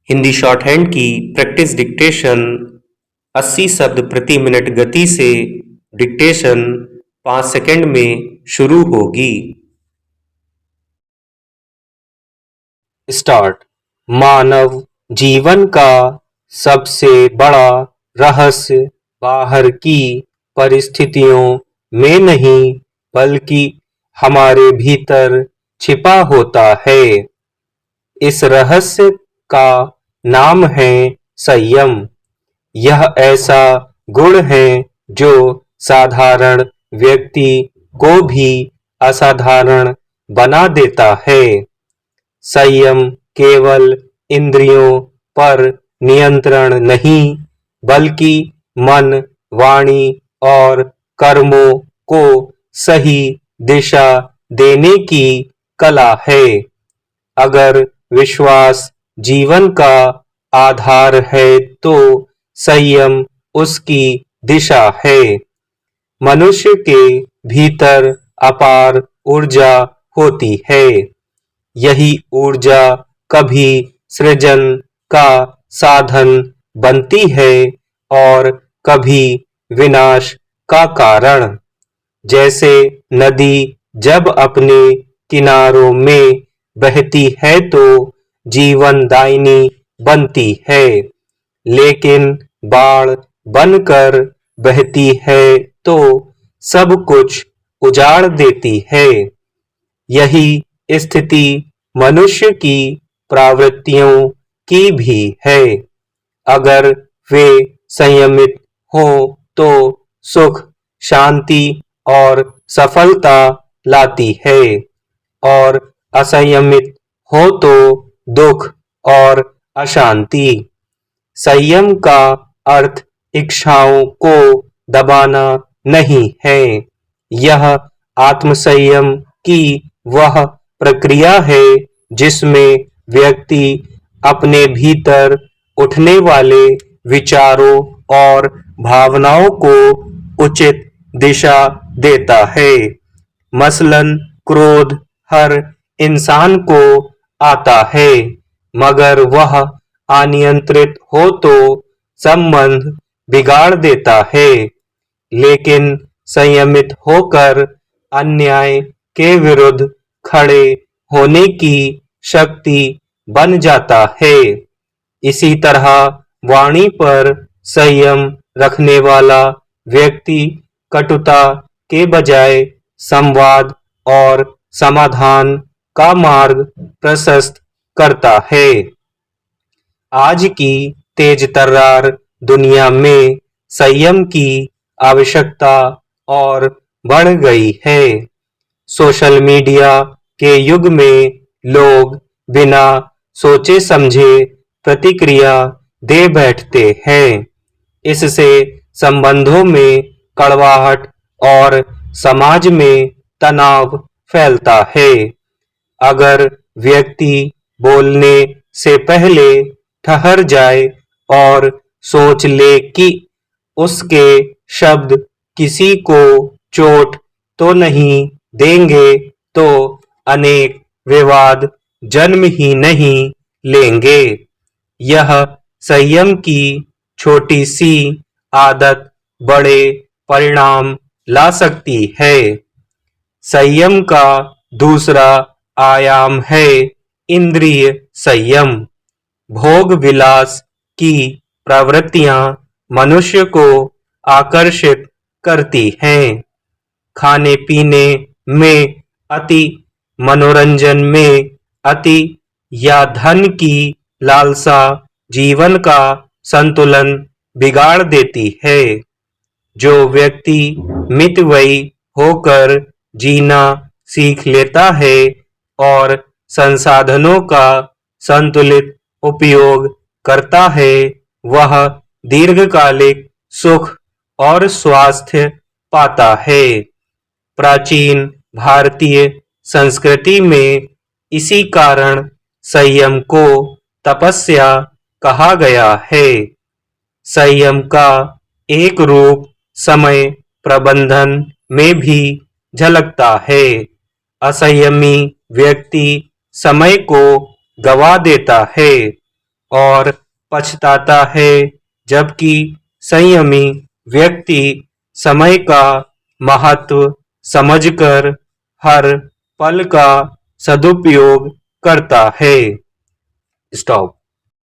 Hindi short hand की practice dictation 80 शब्द प्रति मिनट गति से डिक्टेशन 5 सेकंड में शुरू होगी। स्टार्ट। मानव जीवन का सबसे बड़ा रहस्य बाहर की परिस्थितियों में नहीं बल्कि हमारे भीतर छिपा होता है। इस रहस्य का नाम है संयम। यह ऐसा गुण है जो साधारण व्यक्ति को भी असाधारण बना देता है। संयम केवल इंद्रियों पर नियंत्रण नहीं बल्कि मन, वाणी और कर्मों को सही दिशा देने की कला है। अगर विश्वास जीवन का आधार है तो संयम उसकी दिशा है। मनुष्य के भीतर अपार ऊर्जा होती है। यही ऊर्जा कभी सृजन का साधन बनती है और कभी विनाश का कारण। जैसे नदी जब अपने किनारों में बहती है तो जीवनदायिनी बनती है, लेकिन बाढ़ बनकर बहती है तो सब कुछ उजाड़ देती है। यही स्थिति मनुष्य की प्रवृत्तियों की भी है। अगर वे संयमित हो तो सुख, शांति और सफलता लाती है और असंयमित हो तो दुख और अशांति। संयम का अर्थ इच्छाओं को दबाना नहीं है। यह आत्मसंयम की वह प्रक्रिया है जिसमें व्यक्ति अपने भीतर उठने वाले विचारों और भावनाओं को उचित दिशा देता है। मसलन क्रोध हर इंसान को आता है, मगर वह अनियंत्रित हो तो संबंध बिगाड़ देता है, लेकिन संयमित होकर अन्याय के विरुद्ध खड़े होने की शक्ति बन जाता है। इसी तरह वाणी पर संयम रखने वाला व्यक्ति कटुता के बजाय संवाद और समाधान का मार्ग प्रशस्त करता है। आज की तेज तर्रार दुनिया में संयम की आवश्यकता और बढ़ गई है। सोशल मीडिया के युग में लोग बिना सोचे समझे प्रतिक्रिया दे बैठते हैं। इससे संबंधों में कड़वाहट और समाज में तनाव फैलता है। अगर व्यक्ति बोलने से पहले ठहर जाए और सोच ले कि उसके शब्द किसी को चोट तो नहीं देंगे तो अनेक विवाद जन्म ही नहीं लेंगे। यह संयम की छोटी सी आदत बड़े परिणाम ला सकती है। संयम का दूसरा आयाम है इंद्रिय संयम। भोग विलास की प्रवृत्तियां मनुष्य को आकर्षित करती हैं। खाने पीने में अति, मनोरंजन में अति या धन की लालसा जीवन का संतुलन बिगाड़ देती है। जो व्यक्ति मितव्ययी होकर जीना सीख लेता है और संसाधनों का संतुलित उपयोग करता है, वह दीर्घकालिक सुख और स्वास्थ्य पाता है। प्राचीन भारतीय संस्कृति में इसी कारण संयम को तपस्या कहा गया है। संयम का एक रूप समय प्रबंधन में भी झलकता है। असंयमी व्यक्ति समय को गवा देता है और पछताता है, जबकि संयमी व्यक्ति समय का महत्व समझकर हर पल का सदुपयोग करता है। स्टॉप।